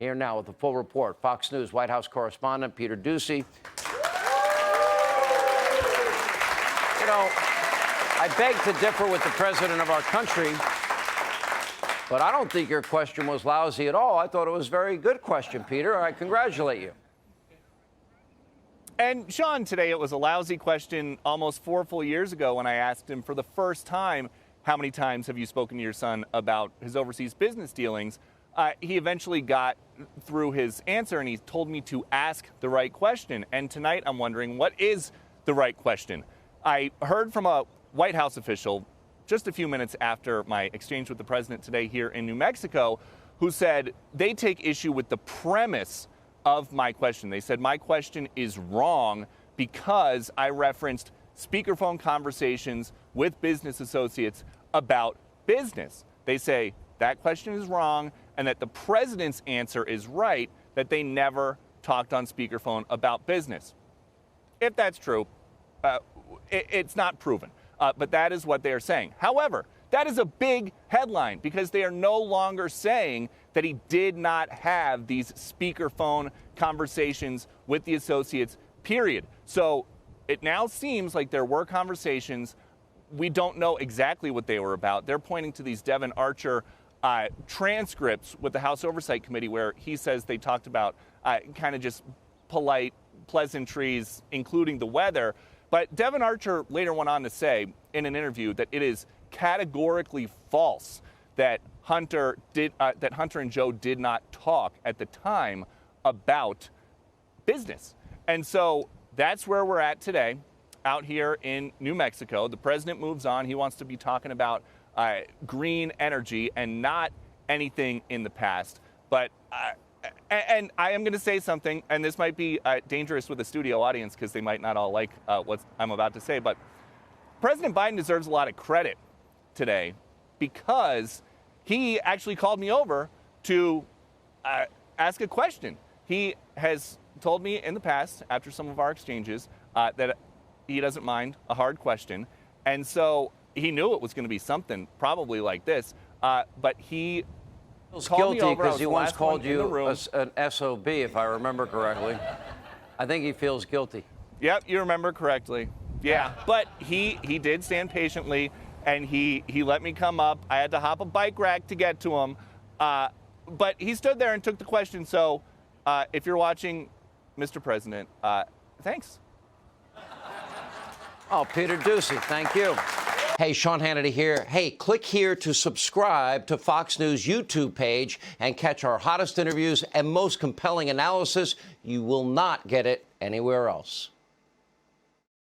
Here now with the full report, Fox News White House correspondent Peter Doocy. You know, I beg to differ with the president of our country, but I don't think your question was lousy at all. I thought it was a very good question, Peter. I congratulate you. And Sean, today it was a lousy question almost 4 full years ago when I asked him for the first time, how many times have you spoken to your son about his overseas business dealings? He eventually got through his answer and he told me to ask the right question. And tonight I'm wondering, what is the right question? I heard from a White House official just a few minutes after my exchange with the president today here in New Mexico, who said they take issue with the premise of my question. They said my question is wrong because I referenced speakerphone conversations with business associates about business. They say that question is wrong and that the president's answer is right, that they never talked on speakerphone about business. If that's true, it's not proven, but that is what they are saying. However, that is a big headline because they are no longer saying that he did not have these speakerphone conversations with the associates, period. So it now seems like there were conversations. We don't know exactly what they were about. They're pointing to these Devon Archer transcripts with the House Oversight Committee where he says they talked about kind of just polite pleasantries, including the weather. But Devon Archer later went on to say in an interview that it is categorically false that Hunter and Joe did not talk at the time about business. And so that's where we're at today, out here in New Mexico. The president moves on. He wants to be talking about green energy and not anything in the past. But and I am going to say something, and this might be dangerous with a studio audience because they might not all like what I'm about to say, but President Biden deserves a lot of credit today because he actually called me over to ask a question. He has told me in the past, after some of our exchanges, that he doesn't mind a hard question. And so he knew it was going to be something probably like this, but he feels guilty because he once called you an SOB, if I remember correctly. I think he feels guilty. Yep, you remember correctly. Yeah, but he did stand patiently, and he let me come up. I had to hop a bike rack to get to him, but he stood there and took the question. So if you're watching, Mr. President, thanks. Oh, Peter Doocy, thank you. Hey, Sean Hannity here. Hey, click here to subscribe to Fox News YouTube page and catch our hottest interviews and most compelling analysis. You will not get it anywhere else.